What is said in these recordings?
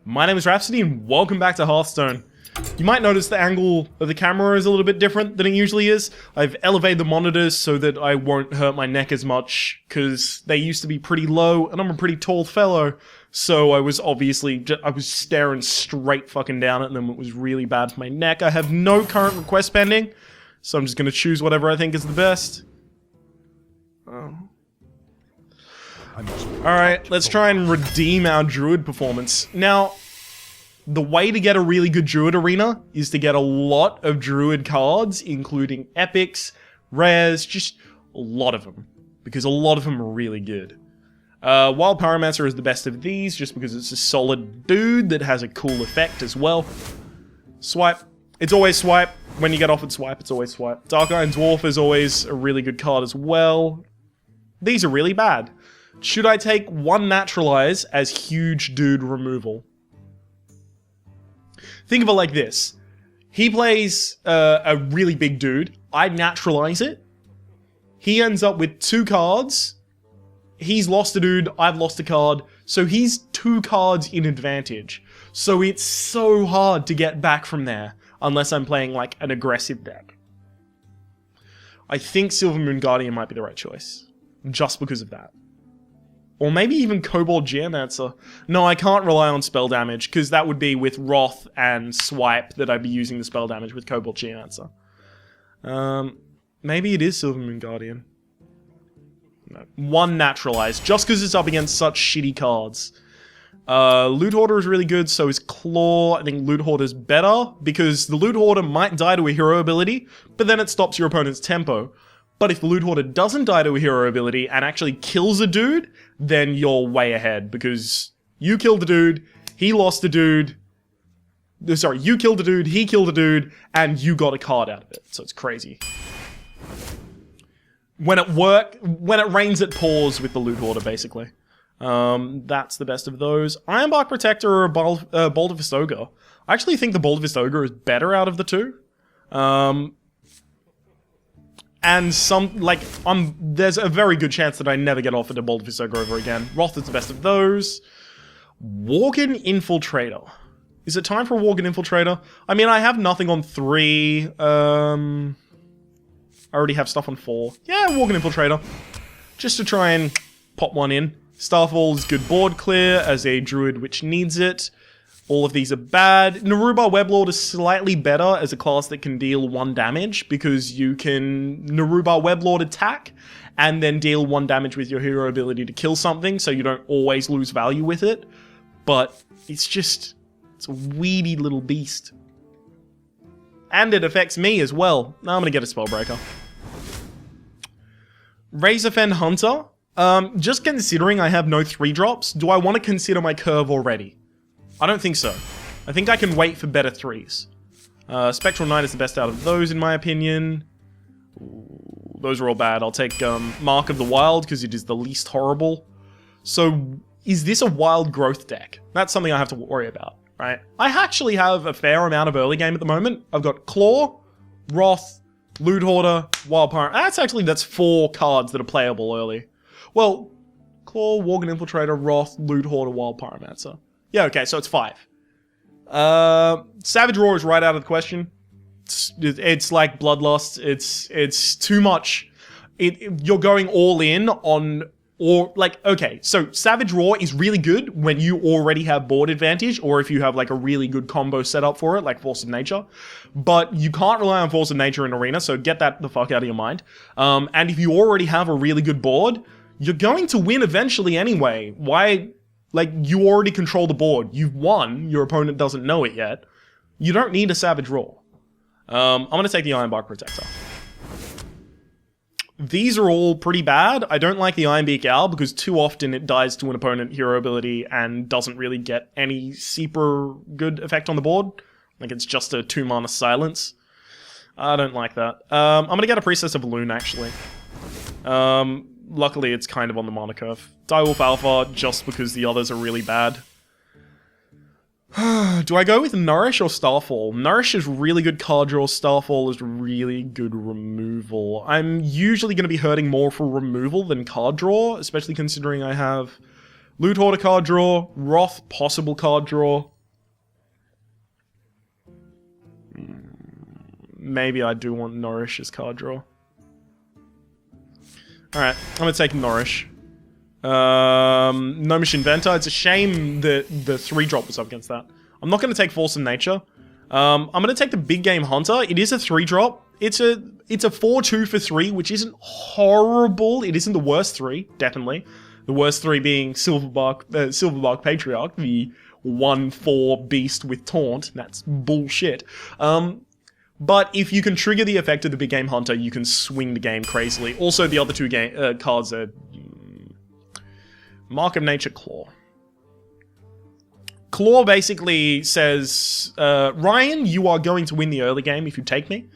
My name is Rhapsody and welcome back to Hearthstone. You might notice the angle of the camera is a little bit different than it usually is. I've elevated the monitors so that I won't hurt my neck as much, because they used to be pretty low and I'm a pretty tall fellow. So I was staring straight fucking down at them. It was really bad for my neck. I have no current request pending, so I'm just going to choose whatever I think is the best. Alright, let's try and redeem our Druid performance. Now, the way to get a really good Druid arena is to get a lot of Druid cards, including epics, rares, just a lot of them. Because a lot of them are really good. Wild Pyromancer is the best of these, just because it's a solid dude that has a cool effect as well. Swipe. It's always swipe. When you get offered swipe, it's always swipe. Dark Iron Dwarf is always a really good card as well. These are really bad. Should I take one Naturalize as huge dude removal? Think of it like this. He plays a really big dude. I Naturalize it. He ends up with 2 cards. He's lost a dude, I've lost a card. So he's 2 cards in advantage. So it's so hard to get back from there, unless I'm playing like an aggressive deck. I think Silver Moon Guardian might be the right choice. Just because of that. Or maybe even Kobold Geomancer. No, I can't rely on spell damage, because that would be with Wrath and Swipe that I'd be using the spell damage with Kobold Geomancer. Maybe it is Silver Moon Guardian. No. 1 Naturalize, just because it's up against such shitty cards. Loot Hoarder is really good, so is Claw. I think Loot Hoarder is better, because the Loot Hoarder might die to a hero ability, but then it stops your opponent's tempo. But if the Loot Hoarder doesn't die to a hero ability and actually kills a dude, then you're way ahead, because you killed the dude, he lost the dude, sorry, you killed the dude, he killed the dude, and you got a card out of it, so it's crazy. When it rains it pours with the Loot Hoarder, basically. That's the best of those. Ironbark Protector or a Boulder-Fist Ogre. I actually think the Boulder-Fist Ogre is better out of the 2. And there's a very good chance that I never get offered a Boulder-Fist Ogre over again. Wrath is the best of those. Worgen Infiltrator. Is it time for a Worgen Infiltrator? I mean, I have nothing on 3. I already have stuff on 4. Yeah, Worgen Infiltrator. Just to try and pop one in. Starfall is good board clear as a druid which needs it. All of these are bad. Narubar Weblord is slightly better as a class that can deal 1 damage, because you can Narubar Weblord attack and then deal 1 damage with your hero ability to kill something, so you don't always lose value with it. But it's a weedy little beast. And it affects me as well. Now I'm gonna get a Spellbreaker. Razorfen Hunter. Just considering I have no 3-drops, do I want to consider my curve already? I don't think so. I think I can wait for better 3s. Spectral Knight is the best out of those, in my opinion. Ooh, those are all bad. I'll take Mark of the Wild, because it is the least horrible. So, is this a wild growth deck? That's something I have to worry about, right? I actually have a fair amount of early game at the moment. I've got Claw, Wrath, Loot Hoarder, Wild Pyro. That's 4 cards that are playable early. Well, Claw, Worgen Infiltrator, Wrath, Loot Hoarder, Wild Pyromancer. Yeah, okay, so it's 5. Savage Roar is right out of the question. It's like Bloodlust. It's too much. You're going all in on... okay, so Savage Roar is really good when you already have board advantage, or if you have like a really good combo set up for it, like Force of Nature. But you can't rely on Force of Nature in Arena, so get that the fuck out of your mind. And if you already have a really good board, you're going to win eventually anyway. Why... you already control the board. You've won. Your opponent doesn't know it yet. You don't need a Savage Roar. I'm going to take the Ironbark Protector. These are all pretty bad. I don't like the Ironbeak Owl, because too often it dies to an opponent hero ability and doesn't really get any super good effect on the board. Like, it's just a 2-mana silence. I don't like that. I'm going to get a Priestess of Loon, actually. Luckily, it's kind of on the mana curve. Direwolf Alpha, just because the others are really bad. Do I go with Nourish or Starfall? Nourish is really good card draw, Starfall is really good removal. I'm usually going to be hurting more for removal than card draw, especially considering I have Loot Hoarder card draw. Wrath, possible card draw. Maybe I do want Nourish as card draw. Alright, I'm gonna take Nourish. Gnomish Inventor. It's a shame that the 3-drop was up against that. I'm not gonna take Force of Nature. I'm gonna take the Big Game Hunter. It is a 3-drop. It's a 4-2 for 3, which isn't horrible. It isn't the worst 3, definitely. The worst 3 being Silverbark Patriarch, the 1/4 beast with Taunt. That's bullshit. But if you can trigger the effect of the Big Game Hunter, you can swing the game crazily. Also, the other 2 cards are Mark of Nature, Claw. Claw basically says, Ryan, you are going to win the early game if you take me.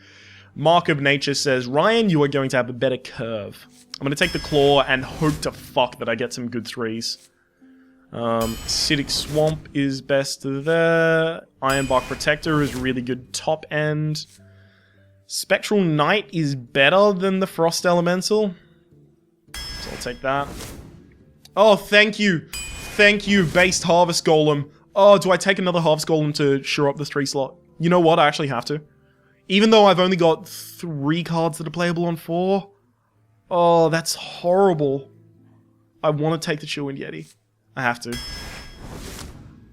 Mark of Nature says, Ryan, you are going to have a better curve. I'm going to take the Claw and hope to fuck that I get some good 3s. Acidic Swamp is best there. Ironbark Protector is really good top end. Spectral Knight is better than the Frost Elemental. So I'll take that. Oh, thank you. Thank you, based Harvest Golem. Oh, do I take another Harvest Golem to shore up the 3 slot? You know what? I actually have to. Even though I've only got 3 cards that are playable on 4. Oh, that's horrible. I want to take the Chillwind Yeti. I have to.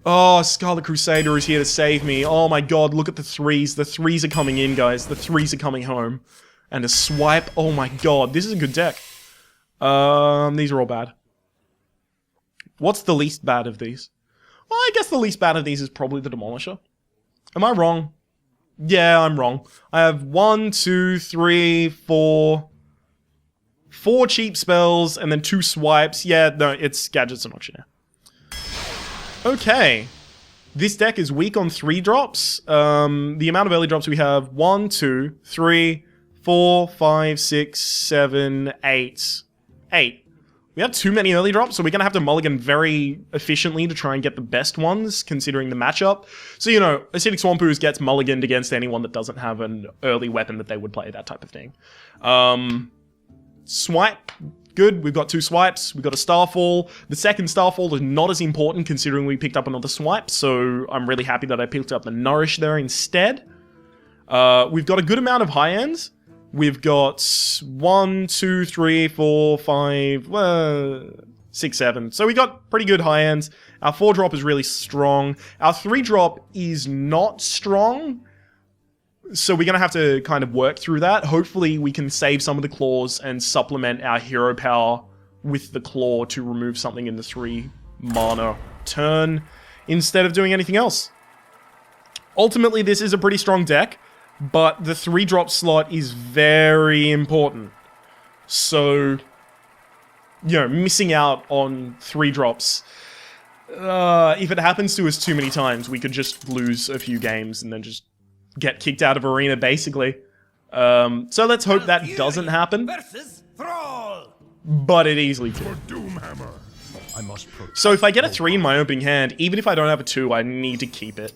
Oh, Scarlet Crusader is here to save me. Oh my god, look at the 3s. The 3s are coming in, guys. The 3s are coming home. And a swipe. Oh my god, this is a good deck. These are all bad. What's the least bad of these? Well, I guess the least bad of these is probably the Demolisher. Am I wrong? Yeah, I'm wrong. I have 1, 2, 3, 4... 4 cheap spells, and then 2 swipes. Yeah, no, it's Gadgets and Auctioneer. Okay. This deck is weak on 3-drops. The amount of early drops we have, 1, 2, 3, 4, 5, 6, 7, 8. 8. We have too many early drops, so we're going to have to mulligan very efficiently to try and get the best ones, considering the matchup. So, you know, Acidic Swampooze gets mulliganed against anyone that doesn't have an early weapon that they would play, that type of thing. Swipe, good. We've got 2 swipes. We've got a Starfall. The second Starfall is not as important considering we picked up another swipe, so I'm really happy that I picked up the Nourish there instead. We've got a good amount of high ends. We've got 1, 2, 3, 4, 5, 6, 7. So we got pretty good high ends. Our 4-drop is really strong. Our 3-drop is not strong. So we're going to have to kind of work through that. Hopefully we can save some of the claws and supplement our hero power with the claw to remove something in the 3 mana turn instead of doing anything else. Ultimately, this is a pretty strong deck, but the 3-drop slot is very important. So, you know, missing out on 3-drops, if it happens to us too many times, we could just lose a few games and then just get kicked out of Arena, basically. So let's hope that doesn't happen. But it easily could. So if I get a 3 in my opening hand, even if I don't have a 2, I need to keep it.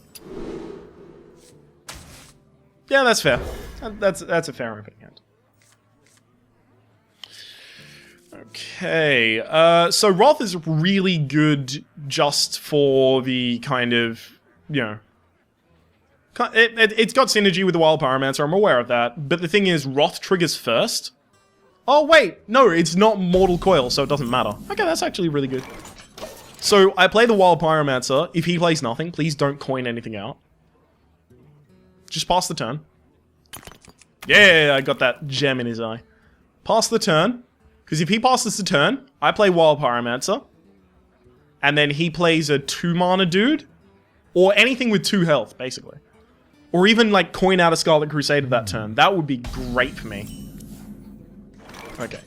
Yeah, that's fair. That's a fair opening hand. Okay, so Wrath is really good just for the kind of, you know, it's got synergy with the Wild Pyromancer, I'm aware of that. But the thing is, Wrath triggers first. Oh wait, no, it's not Mortal Coil, so it doesn't matter. Okay, that's actually really good. So, I play the Wild Pyromancer. If he plays nothing, please don't coin anything out. Just pass the turn. Yeah, I got that gem in his eye. Pass the turn. Because if he passes the turn, I play Wild Pyromancer. And then he plays a 2-mana dude. Or anything with 2 health, basically. Or even, like, coin out a Scarlet Crusader that turn. That would be great for me. Okay.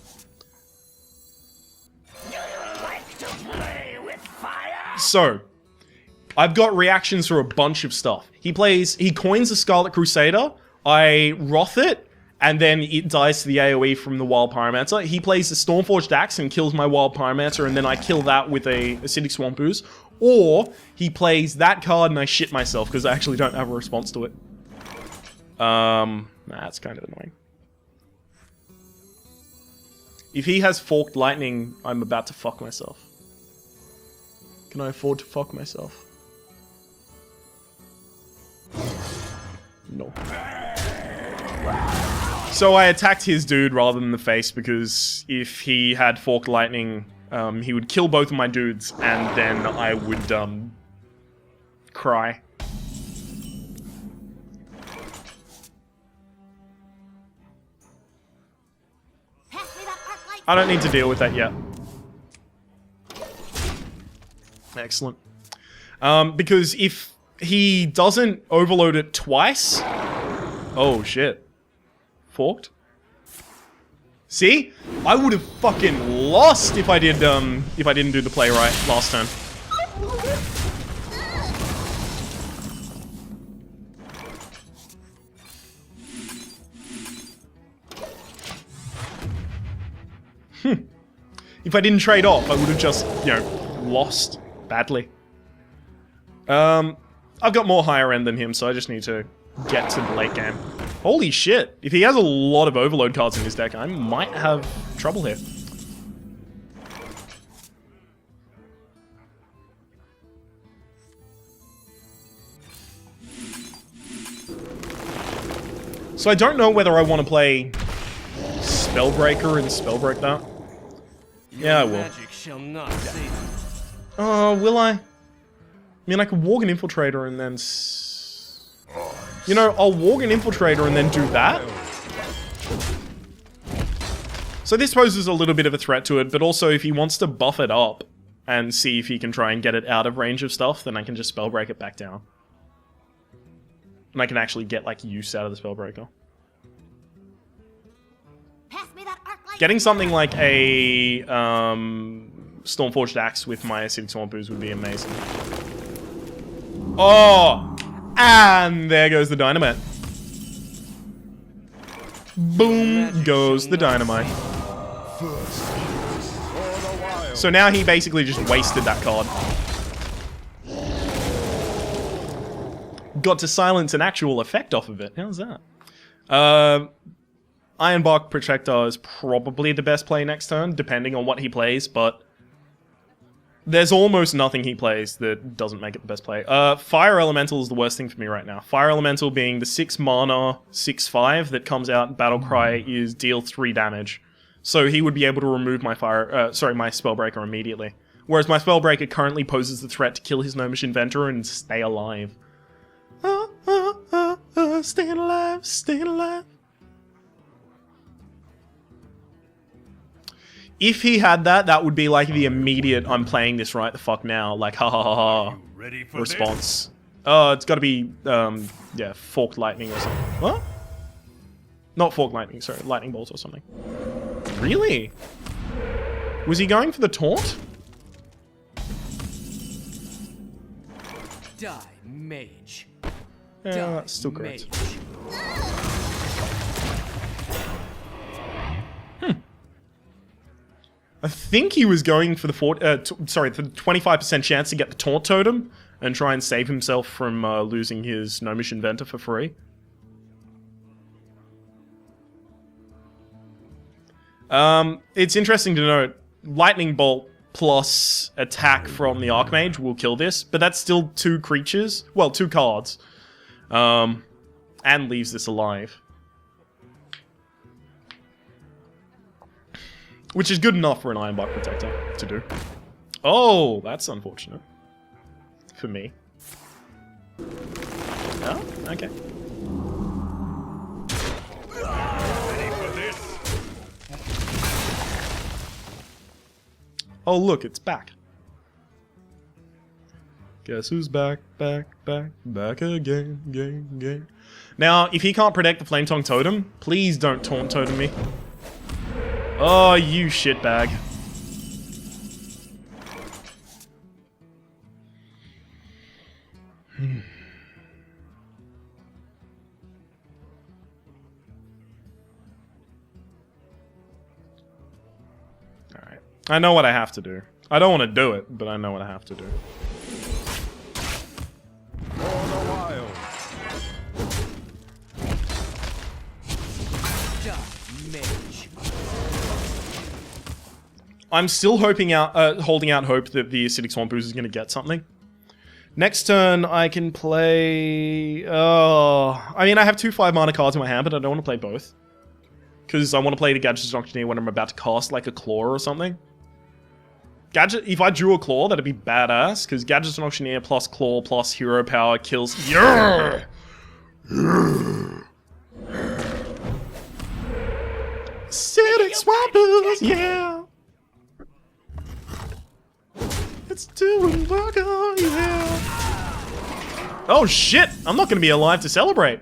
So, I've got reactions for a bunch of stuff. He coins the Scarlet Crusader, I Wrath it, and then it dies to the AoE from the Wild Pyromancer. He plays the Stormforged Axe and kills my Wild Pyromancer, and then I kill that with a Acidic Swampooze. Or, he plays that card and I shit myself, because I actually don't have a response to it. That's kind of annoying. If he has Forked Lightning, I'm about to fuck myself. Can I afford to fuck myself? No. So I attacked his dude rather than the face because if he had Forked Lightning, he would kill both of my dudes and then I would, cry. I don't need to deal with that yet. Excellent. Because if he doesn't overload it twice... Oh, shit. Forked? See? I would have fucking lost if I didn't do the play right last turn. If I didn't trade off, I would have just, you know, lost badly. I've got more higher end than him, so I just need to get to the late game. Holy shit. If he has a lot of overload cards in his deck, I might have trouble here. So I don't know whether I want to play Spellbreaker and Spellbreak that. Yeah, I will. Oh, will I? I mean, I could Worgen Infiltrator and then... You know, I'll Worgen Infiltrator and then do that. So this poses a little bit of a threat to it, but also if he wants to buff it up and see if he can try and get it out of range of stuff, then I can just Spellbreak it back down. And I can actually get, like, use out of the Spellbreaker. Getting something like a Stormforged Axe with my Acidic Swamp Ooze would be amazing. Oh! And there goes the dynamite. Boom goes the dynamite. So now he basically just wasted that card. Got to silence an actual effect off of it. How's that? Ironbark Protector is probably the best play next turn, depending on what he plays, but there's almost nothing he plays that doesn't make it the best play. Fire Elemental is the worst thing for me right now. Fire Elemental being the 6 mana, 6/5 that comes out in Battlecry is deal 3 damage. So he would be able to remove my my Spellbreaker immediately. Whereas my Spellbreaker currently poses the threat to kill his Gnomish Inventor and stay alive. Staying alive, staying alive. If he had that, that would be like the immediate "I'm playing this right the fuck now," like ha ha ha ha response. It's got to be yeah, Forked Lightning or something. What? Not Forked Lightning, sorry, Lightning Bolt or something. Really? Was he going for the taunt? Die, mage. Yeah, that's still correct. I think he was going for the 25% chance to get the Taunt Totem and try and save himself from losing his Gnomish Inventor for free. It's interesting to note, Lightning Bolt plus attack from the Archmage will kill this, but that's still 2 creatures, well, 2 cards, and leaves this alive. Which is good enough for an Ironbark Protector to do. Oh, that's unfortunate. For me. Oh, okay. Oh, look, it's back. Guess who's back, back, back, back again, again. Now, if he can't protect the Flame Tongue Totem, please don't Taunt Totem me. Oh, you shitbag. Alright. I know what I have to do. I don't want to do it, but I know what I have to do. I'm still holding out hope that the Acidic Swamp Ooze is going to get something. Next turn, I can play... I mean, I have 2 5-mana cards in my hand, but I don't want to play both. Because I want to play the Gadgetz's Auctioneer when I'm about to cast, like, a Claw or something. If I drew a Claw, that'd be badass, because Gadgetz's Auctioneer plus Claw plus Hero Power kills... Yeah! Acidic Swamp Ooze, yeah! It's doing work, oh yeah! Oh shit! I'm not gonna be alive to celebrate!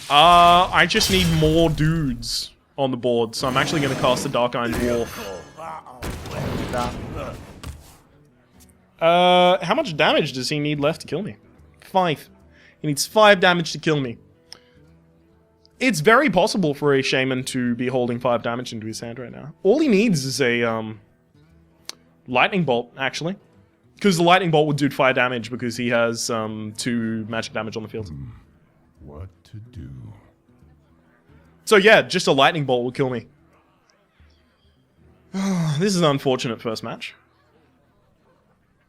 I just need more dudes on the board, so I'm actually gonna cast the Dark Iron Dwarf. How much damage does he need left to kill me? 5. He needs 5 damage to kill me. It's very possible for a Shaman to be holding 5 damage into his hand right now. All he needs is a, Lightning Bolt, actually. Because the Lightning Bolt would do 5 damage because he has, 2 magic damage on the field. What to do? So yeah, just a Lightning Bolt will kill me. This is an unfortunate first match.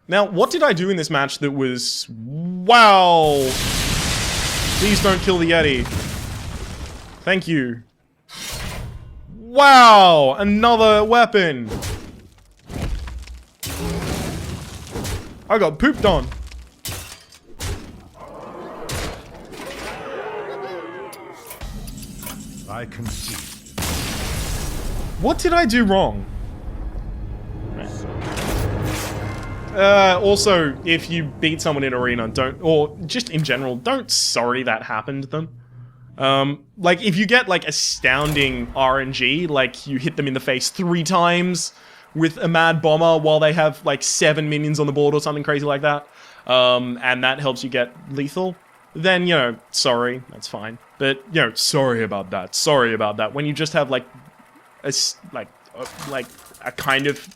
Now, what did I do in this match that was... Wow! Please don't kill the Yeti. Thank you. Wow! Another weapon! I got pooped on. I concede. What did I do wrong? Also, if you beat someone in arena, or just in general, don't sorry that happened to them. Like, if you get, like, astounding RNG, like, you hit them in the face 3 times with a Mad Bomber while they have, like, 7 minions on the board or something crazy like that, and that helps you get lethal, then, you know, sorry, that's fine. But, you know, sorry about that. When you just have, like, a kind of,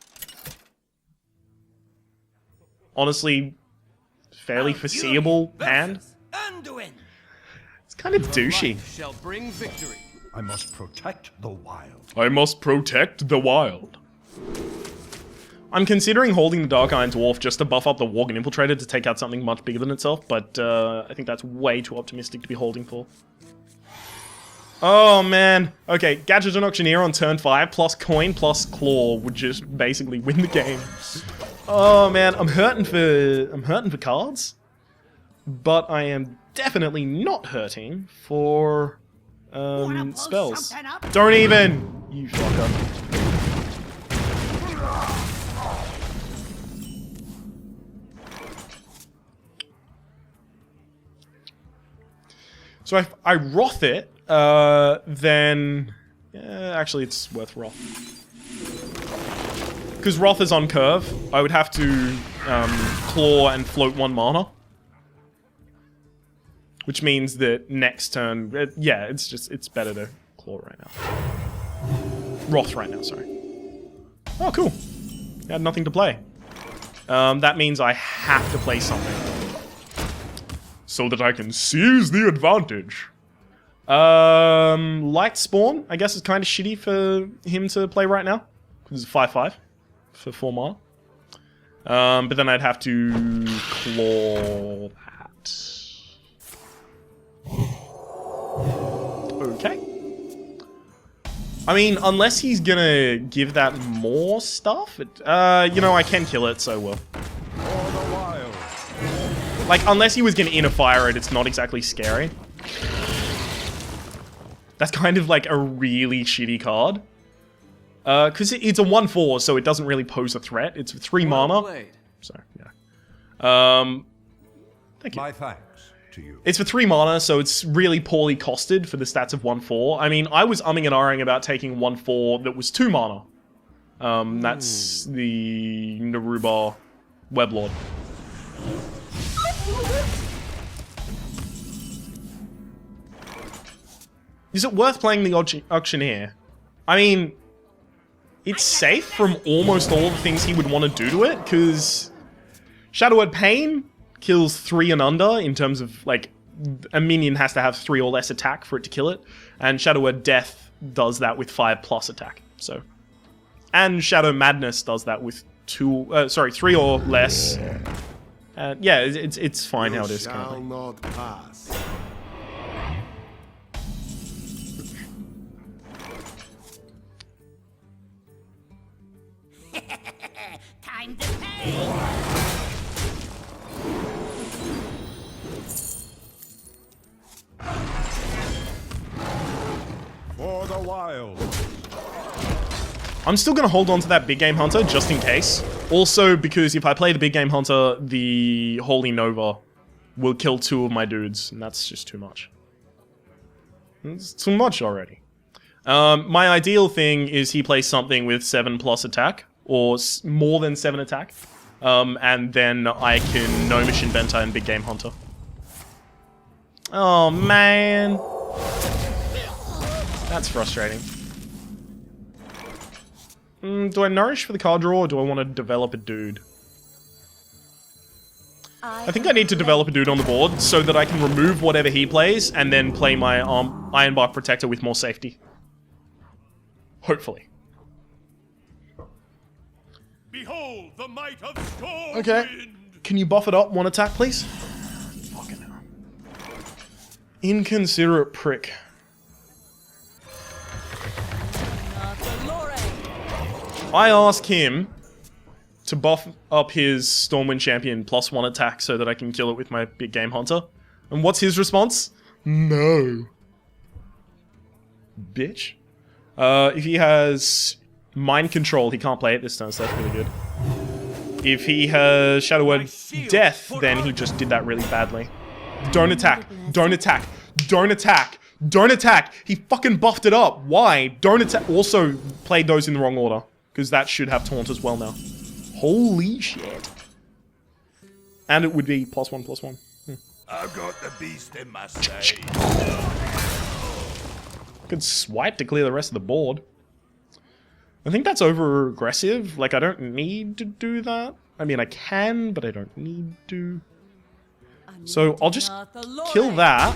honestly, fairly foreseeable hand. It's kind of douchey. Shall bring victory. I must protect the wild. I must protect the wild. I'm considering holding the Dark Iron Dwarf just to buff up the Worgen Infiltrator to take out something much bigger than itself, but I think that's way too optimistic to be holding for. Oh man. Okay, Gadgetz's Auctioneer on turn 5 plus coin plus claw would just basically win the game. Oh man, I'm hurting for cards, but I am definitely not hurting for spells. Don't even, you fucker. So if I Wrath it, then actually it's worth Wrath. Because Wrath is on curve, I would have to claw and float 1 mana. Which means that next turn, yeah, it's better to claw right now. Wrath right now, sorry. Oh, cool. I had nothing to play. That means I have to play something. So that I can seize the advantage. Light Spawn, I guess is kind of shitty for him to play right now. Because it's 5/5 for 4 mana. But then I'd have to claw that. Okay. I mean, unless he's gonna give that more stuff, you know, I can kill it, so well. Like, unless he was gonna inner fire it, it's not exactly scary. That's kind of like a really shitty card. Because it's a 1/4, so it doesn't really pose a threat. It's 3 mana. So, yeah. Thank you. My thanks to you. It's for 3 mana, so it's really poorly costed for the stats of 1/4. I mean, I was umming and ahhing about taking 1/4 that was 2 mana. That's the Naruba Weblord. Is it worth playing the Auctioneer? I mean, it's safe from almost all the things he would want to do to it, because Shadow Word Pain kills 3 and under in terms of, like, a minion has to have 3 or less attack for it to kill it, and Shadow Word Death does that with 5+ attack. So, and Shadow Madness does that with 3 or less. Yeah, it's fine how it is currently. Not pass. Time to pay. For the wild. I'm still going to hold on to that Big Game Hunter just in case. Also, because if I play the Big Game Hunter, the Holy Nova will kill 2 of my dudes, and that's just too much. It's too much already. My ideal thing is he plays something with 7+ attack, or more than 7 attack, and then I can Gnomish Inventor and Big Game Hunter. Oh, man. That's frustrating. Do I nourish for the card draw, or do I want to develop a dude? I think I need to develop a dude on the board so that I can remove whatever he plays and then play my Ironbark Protector with more safety. Hopefully. Behold the might of storm. Okay. Can you buff it up 1 attack, please? Fucking hell. Inconsiderate prick. I ask him to buff up his Stormwind Champion +1 attack so that I can kill it with my Big Game Hunter. And what's his response? No. Bitch. If he has Mind Control, he can't play it this turn, so that's really good. If he has Shadow Word Death, then he just did that really badly. Don't attack. Don't attack. Don't attack. Don't attack. He fucking buffed it up. Why? Don't attack. Also played those in the wrong order, because that should have Taunt as well now. Holy shit. And it would be +1/+1. I've got the beast in my sight. Could swipe to clear the rest of the board. I think that's over aggressive. Like, I don't need to do that. I mean, I can, but I don't need to. So I'll just kill that.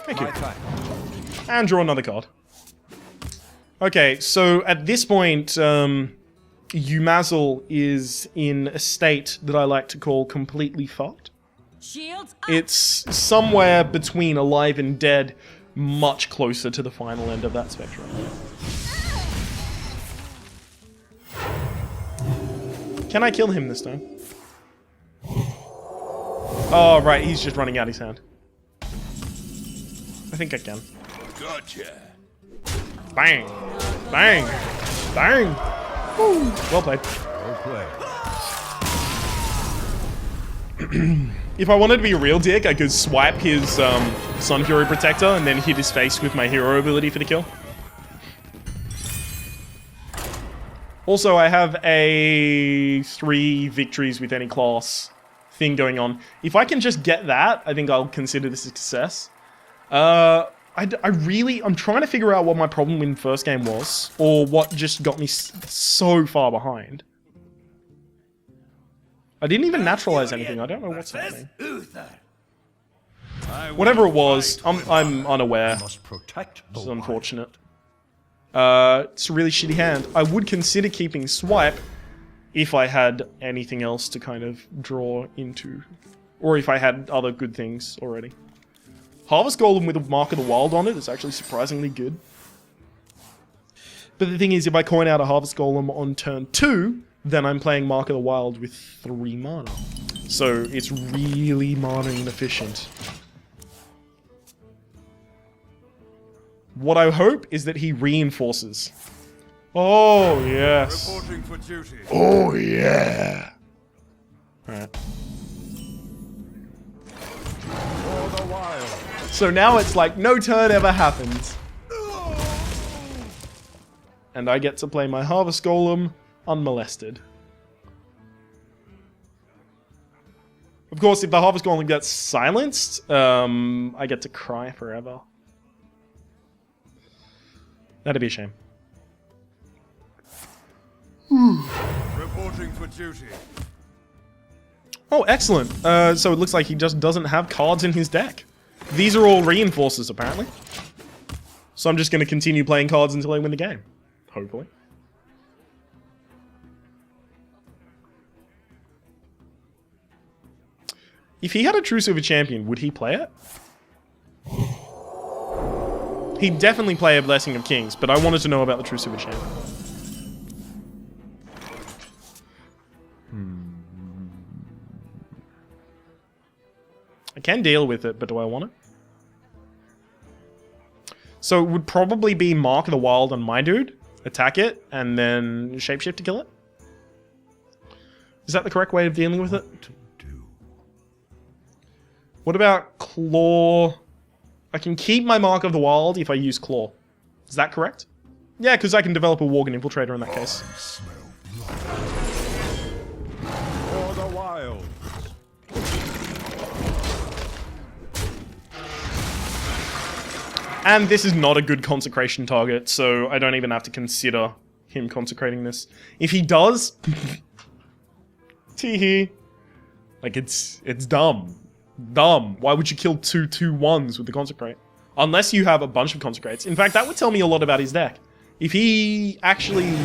Thank you. And draw another card. Okay, so at this point, Umazzle is in a state that I like to call completely fucked. It's somewhere between alive and dead, much closer to the final end of that spectrum. Can I kill him this time? Oh, right, he's just running out his hand. I think I can. Gotcha. Bang! Bang! Bang! Woo. Well played. Well played. If I wanted to be a real dick, I could swipe his Sun Fury Protector and then hit his face with my hero ability for the kill. Also, I have a 3 victories with any class thing going on. If I can just get that, I think I'll consider this a success. I'm trying to figure out what my problem in the first game was, or what just got me so far behind. I didn't even naturalize anything. I don't know what's happening. Whatever it was, I'm unaware. Must protect the It's wild. unfortunate. It's a really shitty hand. I would consider keeping Swipe if I had anything else to kind of draw into, or if I had other good things already. Harvest Golem with a Mark of the Wild on it is actually surprisingly good. But the thing is, if I coin out a Harvest Golem on turn 2, then I'm playing Mark of the Wild with 3 mana. So it's really mana inefficient. What I hope is that he reinforces. Oh, yes. Reporting for duty. Oh, yeah. Alright. For the wild. So now it's like no turn ever happens. And I get to play my Harvest Golem unmolested. Of course, if the Harvest Golem gets silenced, I get to cry forever. That'd be a shame. Reporting for duty. Oh, excellent. So it looks like he just doesn't have cards in his deck. These are all reinforcers, apparently. So I'm just going to continue playing cards until I win the game. Hopefully. If he had a True Silver Champion, would he play it? He'd definitely play a Blessing of Kings, but I wanted to know about the True Silver Champion. I can deal with it, but do I want it? So it would probably be Mark of the Wild on my dude, attack it, and then Shapeshift to kill it? Is that the correct way of dealing with it? What about Claw? I can keep my Mark of the Wild if I use Claw. Is that correct? Yeah, because I can develop a Worgen Infiltrator in that case. For the wild. And this is not a good consecration target, so I don't even have to consider him consecrating this. If he does... Teehee. Like, it's dumb. Dumb. Why would you kill 2/2/1s with the consecrate? Unless you have a bunch of consecrates. In fact, that would tell me a lot about his deck. If he actually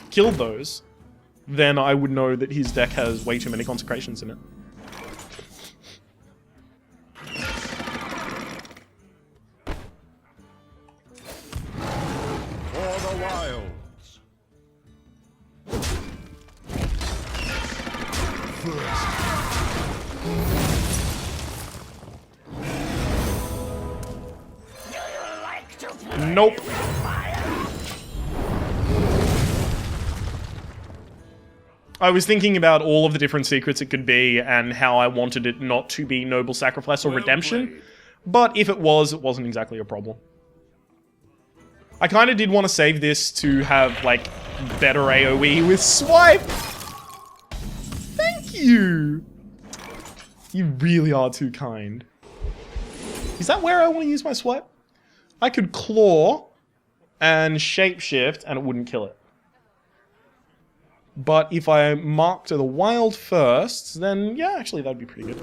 killed those, then I would know that his deck has way too many consecrations in it. For the wilds. Nope. I was thinking about all of the different secrets it could be and how I wanted it not to be Noble Sacrifice or Redemption. But if it was, it wasn't exactly a problem. I kind of did want to save this to have, like, better AoE with Swipe! Thank you! You really are too kind. Is that where I want to use my Swipe? I could Claw and Shapeshift and it wouldn't kill it. But if I Mark to the Wild first, then yeah, actually that'd be pretty good.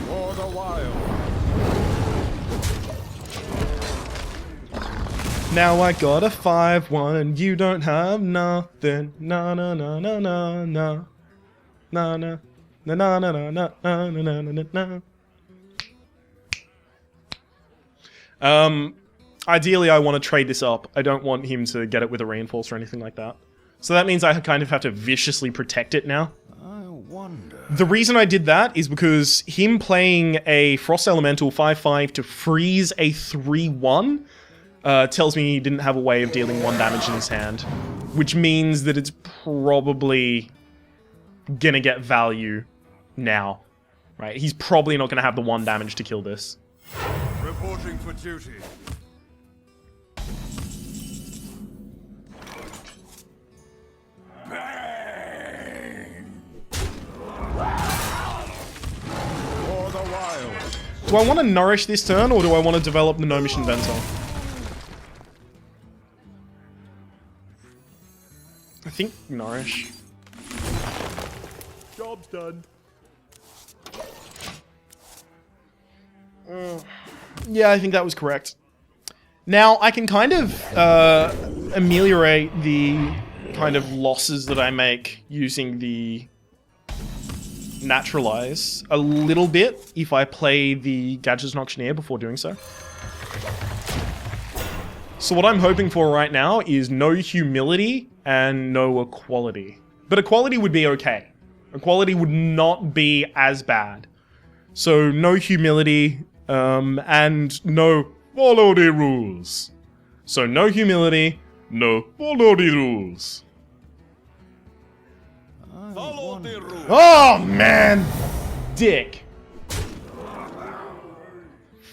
For the wild. Now I got a 5/1 and you don't have nothing. Na na na na na na. Na na na na na na na na na na na. Ideally I want to trade this up. I don't want him to get it with a reinforce or anything like that. So that means I kind of have to viciously protect it now. I wonder. The reason I did that is because him playing a Frost Elemental 5/5 to freeze a 3/1 tells me he didn't have a way of dealing 1 damage in his hand. Which means that it's probably gonna get value now. Right? He's probably not gonna have the 1 damage to kill this. Reporting for duty. Bang! For the wild. Do I want to nourish this turn, or do I want to develop the Gnomish Inventor? I think nourish. Job's done. Yeah, I think that was correct. Now, I can kind of ameliorate the kind of losses that I make using the Naturalize a little bit if I play the Gadget's Auctioneer before doing so. So what I'm hoping for right now is no Humility and no Equality. But Equality would be okay. Equality would not be as bad. So no Humility, and no follow the rules. So no Humility, no follow the rules. Follow the rules. Oh, man! Dick.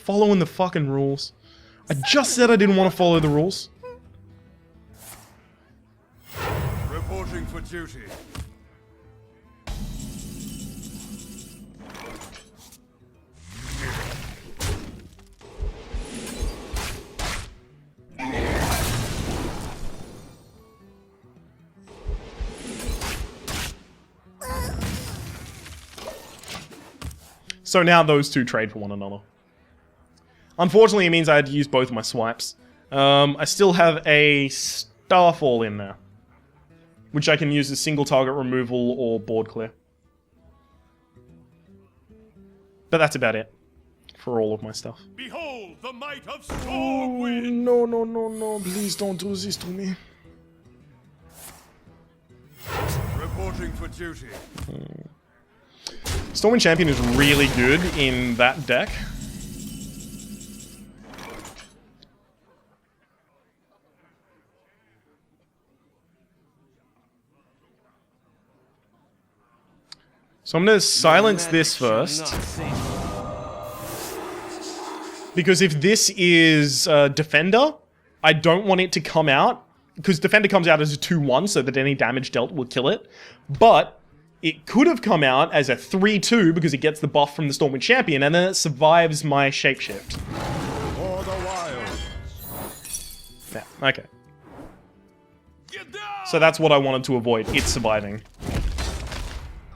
Following the fucking rules. I just said I didn't want to follow the rules. Reporting for duty. So now those two trade for one another. Unfortunately, it means I had to use both of my swipes. I still have a Starfall in there, which I can use as single target removal or board clear. But that's about it for all of my stuff. Behold the might of Stormwind! No, no, no, no. Please don't do this to me. Reporting for duty. Stormwind Champion is really good in that deck. So I'm going to silence this first. Because if this is Defender, I don't want it to come out. Because Defender comes out as a 2-1, so that any damage dealt will kill it. But it could have come out as a 3-2 because it gets the buff from the Stormwind Champion, and then it survives my Shapeshift. For the wild. Yeah, okay. Get down! So that's what I wanted to avoid, it surviving.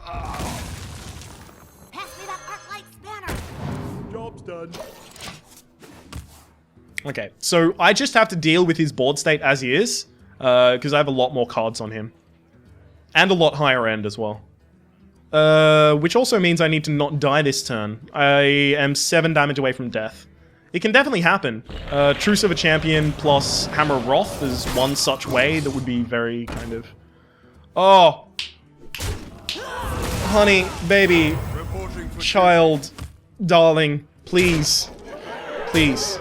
Pass me that Arclight spanner. Job's done. Okay, so I just have to deal with his board state as he is, because I have a lot more cards on him. And a lot higher end as well. Which also means I need to not die this turn. I am 7 damage away from death. It can definitely happen. Truce of a Champion plus Hammer of Wrath is one such way that would be very kind of... Oh! Honey, baby, Reporting for child, darling, please. Please.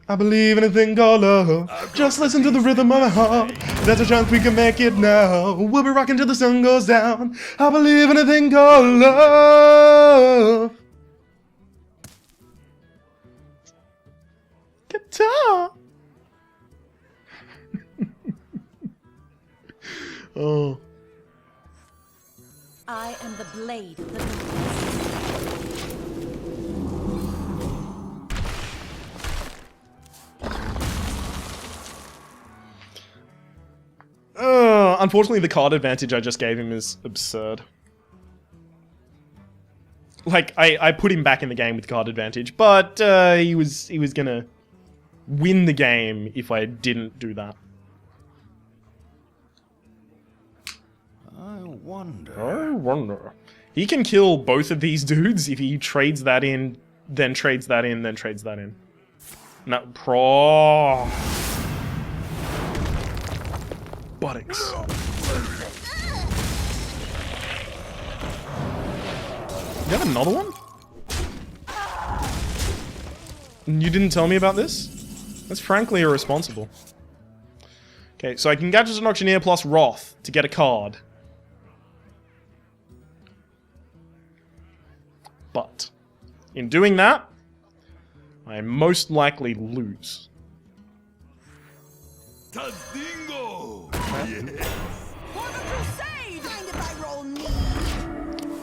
I believe in a thing called love. Just listen to the rhythm of my heart. There's a chance we can make it now. We'll be rocking till the sun goes down. I believe in a thing called love. Guitar. Oh. I am the blade of the gods. Unfortunately, the card advantage I just gave him is absurd. Like, I put him back in the game with card advantage, but he was gonna win the game if I didn't do that. I wonder. I wonder. He can kill both of these dudes if he trades that in, then trades that in, then trades that in. No, pro. Buttocks. You have another one? And you didn't tell me about this? That's frankly irresponsible. Okay, so I can Gadget an Auctioneer plus Wrath to get a card. But, in doing that, I most likely lose. Tazdingo! For the crusade! Mind if I roll me?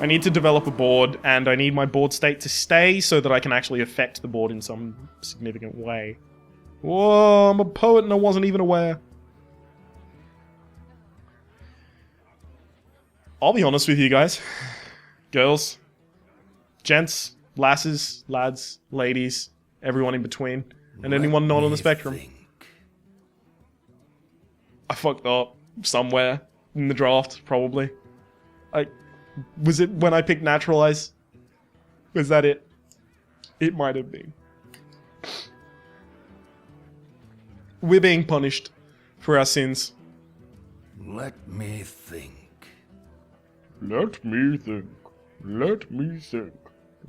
I need to develop a board, and I need my board state to stay so that I can actually affect the board in some significant way. Whoa, I'm a poet and I wasn't even aware. I'll be honest with you guys. Girls, gents, lasses, lads, ladies, everyone in between, and anyone not on the spectrum. I fucked up somewhere in the draft, probably. Was it when I picked Naturalize? Was that it? It might have been. We're being punished for our sins. Let me think. Let me think. Let me think.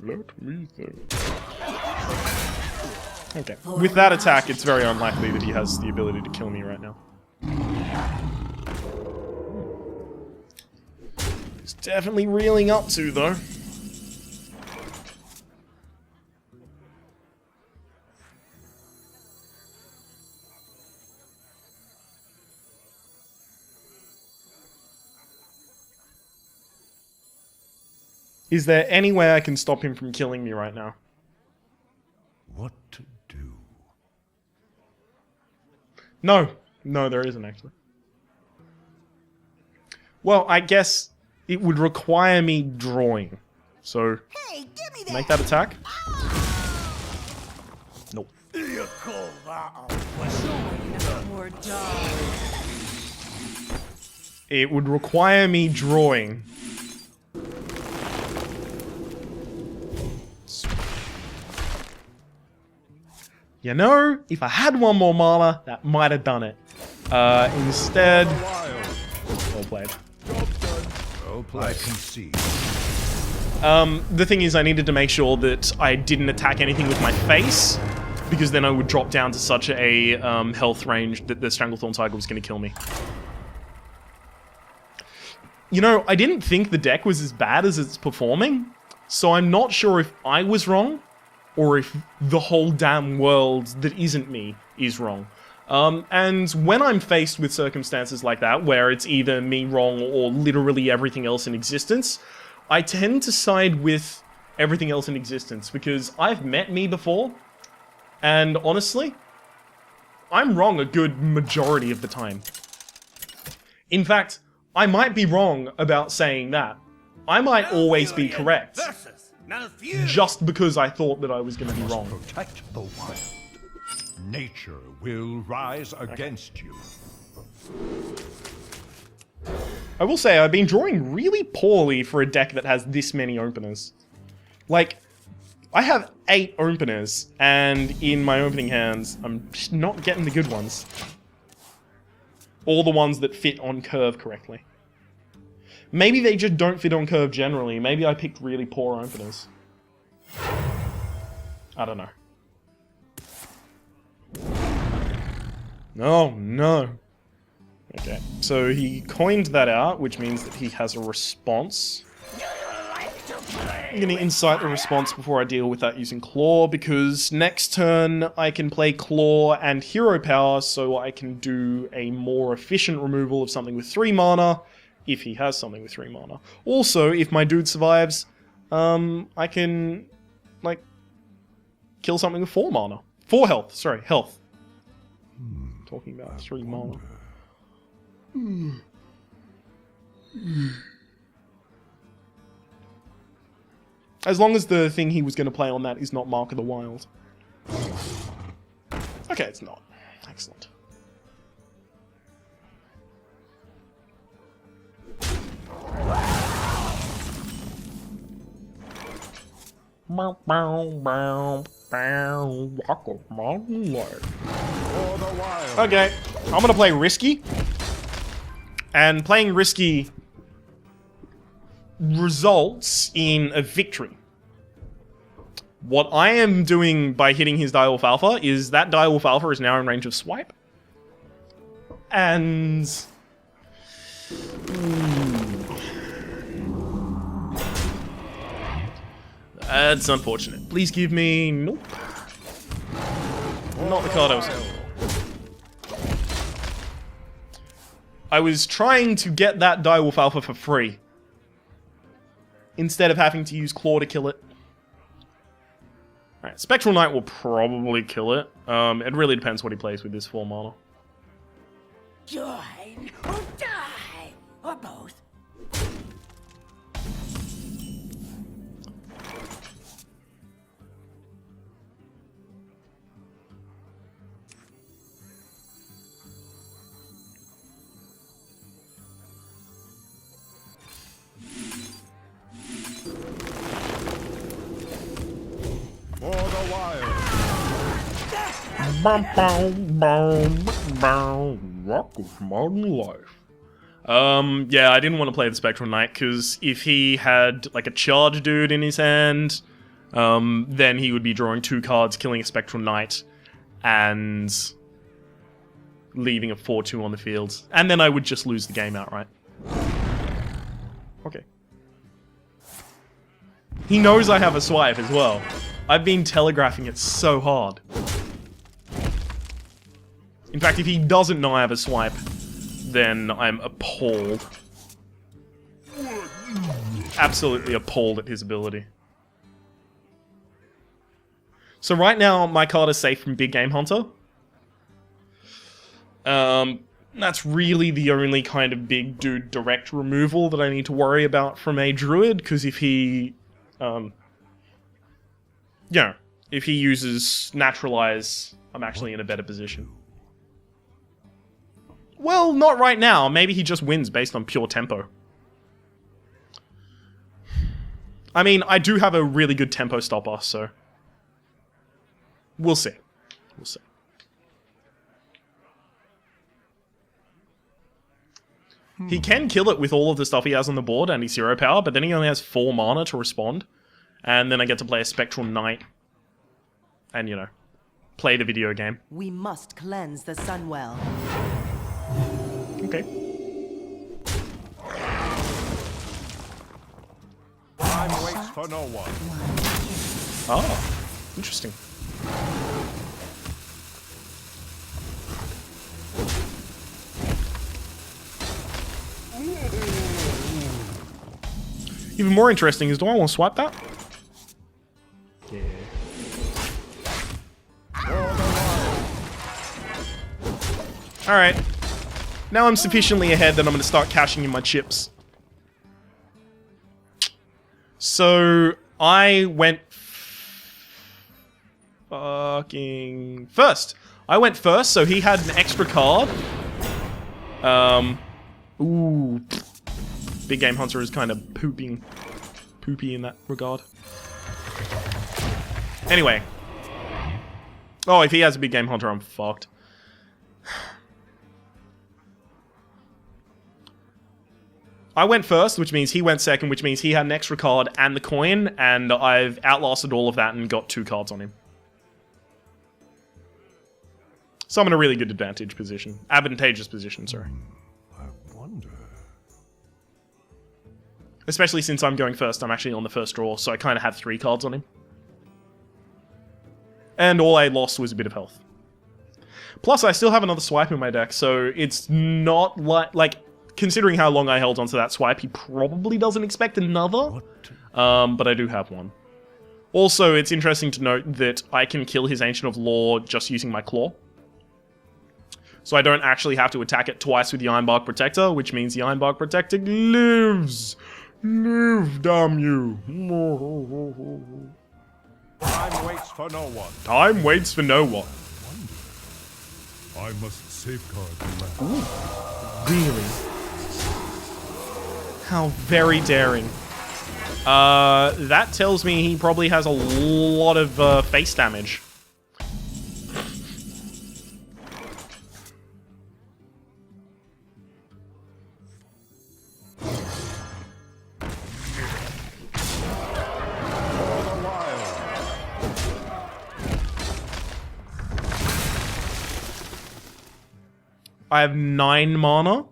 Let me think. Okay. With that attack, it's very unlikely that he has the ability to kill me right now. He's definitely reeling up to, though. Is there any way I can stop him from killing me right now? What to do? No. No, there isn't, actually. Well, I guess it would require me drawing. So, Hey, give me that. make that attack. Nope. You call that a Or die. It would require me drawing. You know, if I had one more mana, that might have done it. Instead... wild? Well played. Well played. I can see. The thing is, I needed to make sure that I didn't attack anything with my face, because then I would drop down to such a health range that the Stranglethorn Tiger was going to kill me. You know, I didn't think the deck was as bad as it's performing, so I'm not sure if I was wrong, or if the whole damn world that isn't me is wrong. And when I'm faced with circumstances like that, where it's either me wrong or literally everything else in existence, I tend to side with everything else in existence, because I've met me before, and honestly, I'm wrong a good majority of the time. In fact, I might be wrong about saying that. I might always be correct, just because I thought that I was going to be wrong. Protect the wild. Nature will rise against you. I will say, I've been drawing really poorly for a deck that has this many openers. Like, I have 8 openers, and in my opening hands, I'm just not getting the good ones. Or the ones that fit on curve correctly. Maybe they just don't fit on curve generally. Maybe I picked really poor openers. I don't know. Oh, no. Okay, so he coined that out, which means that he has a response. I'm going to incite the response before I deal with that using Claw, because next turn I can play Claw and Hero Power, so I can do a more efficient removal of something with 3 mana, if he has something with 3 mana. Also, if my dude survives, I can, like, kill something with 4 mana. 4 health, sorry, health. Talking about 3 mana. As long as the thing he was going to play on that is not Mark of the Wild. Okay, it's not. Excellent. Okay, I'm gonna play Risky. And playing Risky results in a victory. What I am doing by hitting his Direwolf Alpha is that Direwolf Alpha is now in range of swipe. And... That's unfortunate. Please give me... Nope. Not the card I was hoping for. I was trying to get that Direwolf Alpha for free, instead of having to use Claw to kill it. Alright, Spectral Knight will probably kill it. It really depends what he plays with this 4 mana. Join or die, or both. For the wild. Rock of modern life. Yeah, I didn't want to play the Spectral Knight, because if he had, like, a charge dude in his hand, then he would be drawing 2 cards, killing a Spectral Knight, and leaving a 4-2 on the field. And then I would just lose the game outright. Okay. He knows I have a swipe as well. I've been telegraphing it so hard. In fact, if he doesn't know I have a swipe, then I'm appalled. Absolutely appalled at his ability. So right now, my card is safe from Big Game Hunter. That's really the only kind of big dude direct removal that I need to worry about from a druid, because if he, if he uses Naturalize, I'm actually in a better position. Well, not right now. Maybe he just wins based on pure tempo. I mean, I do have a really good tempo stopper, so we'll see. We'll see. He can kill it with all of the stuff he has on the board and his hero power, but then he only has 4 mana to respond. And then I get to play a Spectral Knight. And, you know, play the video game. We must cleanse the Sunwell. Okay. Time waits for no one. Oh, interesting. Even more interesting is, do I want to swipe that? Yeah. Alright. Now I'm sufficiently ahead that I'm going to start cashing in my chips. So, I went fucking first. I went first, so he had an extra card. Ooh. Big Game Hunter is kind of poopy in that regard. Anyway. Oh, if he has a Big Game Hunter, I'm fucked. I went first, which means he went second, which means he had an extra card and the coin, and I've outlasted all of that and got 2 cards on him. So I'm in a really good advantageous position, sorry. I wonder. Especially since I'm going first, I'm actually on the first draw, so I kind of have 3 cards on him. And all I lost was a bit of health. Plus, I still have another swipe in my deck, so it's not like considering how long I held onto that swipe, he probably doesn't expect another. But I do have one. Also, it's interesting to note that I can kill his Ancient of Law just using my Claw. So I don't actually have to attack it twice with the Ironbark Protector, which means the Ironbark Protector lives. Live, damn you. Time waits for no one. Time waits for no one. I must safeguard the land. Really? How very daring. That tells me he probably has a lot of face damage. I have 9 mana.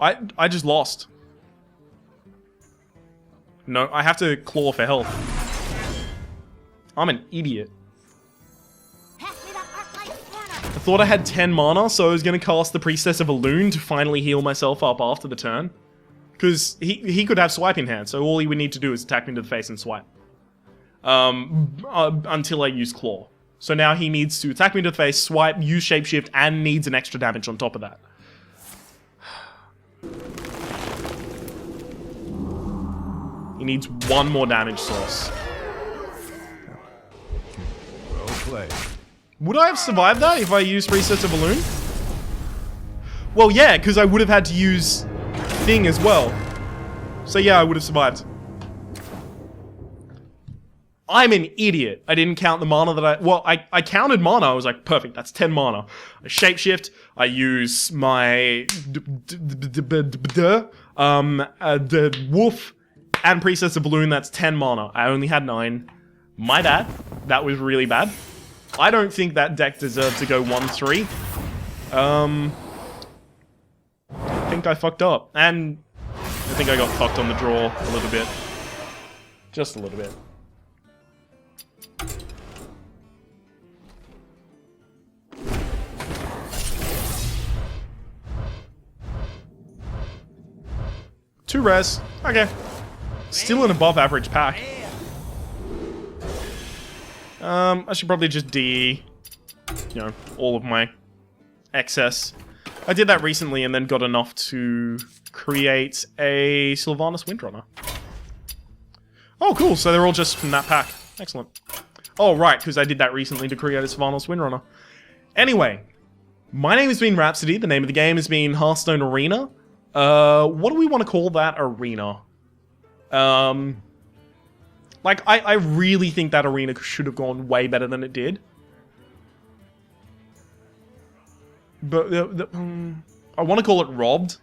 I just lost. No, I have to claw for health. I'm an idiot. Pass me that Arclight banner. I thought I had 10 mana, so I was going to cast the Priestess of Elune to finally heal myself up after the turn. Because he could have swipe in hand, so all he would need to do is attack me to the face and swipe. Until I use claw. So now he needs to attack me to the face, swipe, use shapeshift, and needs an extra damage on top of that. He needs 1 more damage source. Well played. Would I have survived that if I used Priestess of Elune? Well, yeah, because I would have had to use Thing as well. So yeah, I would have survived. I'm an idiot. I didn't count the mana that I counted mana. I was like, perfect, that's 10 mana. I shapeshift, I use my the Wolf and Priestess of Balloon, that's 10 mana. I only had 9. My bad. That was really bad. I don't think that deck deserved to go 1-3. I think I fucked up. And I think I got fucked on the draw a little bit. Just a little bit. Two res. Okay. Still an above average pack. I should probably just DE, you know, all of my excess. I did that recently and then got enough to create a Sylvanas Windrunner. Oh, cool. So they're all just from that pack. Excellent. Oh, right, because I did that recently to create a Sylvanas Windrunner. Anyway, my name has been Rhapsody. The name of the game has been Hearthstone Arena. What do we want to call that arena? Like, I really think that arena should have gone way better than it did. But I want to call it Robbed.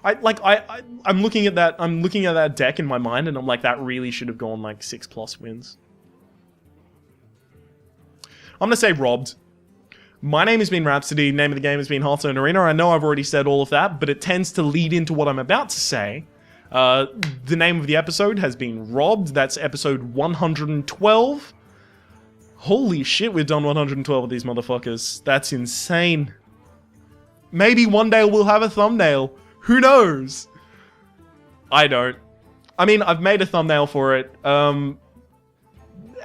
I'm looking at that. I'm looking at that deck in my mind, and I'm like, that really should have gone like 6+ wins. I'm gonna say Robbed. My name has been Rhapsody. Name of the game has been Hearthstone Arena. I know I've already said all of that, but it tends to lead into what I'm about to say. The name of the episode has been Robbed. That's episode 112. Holy shit, we've done 112 of these motherfuckers. That's insane. Maybe one day we'll have a thumbnail. Who knows? I don't. I mean, I've made a thumbnail for it. I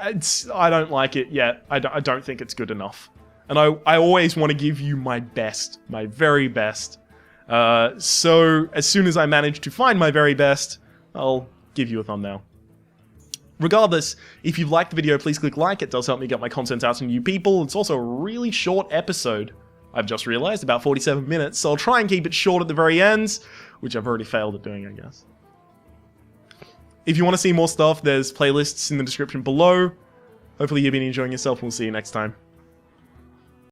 don't like it yet. I don't think it's good enough. And I always want to give you my best. My very best. So, as soon as I manage to find my very best, I'll give you a thumbnail. Regardless, if you've liked the video, please click like. It does help me get my content out to new people. It's also a really short episode. I've just realized, about 47 minutes, so I'll try and keep it short at the very end, which I've already failed at doing, I guess. If you want to see more stuff, there's playlists in the description below. Hopefully you've been enjoying yourself, and we'll see you next time.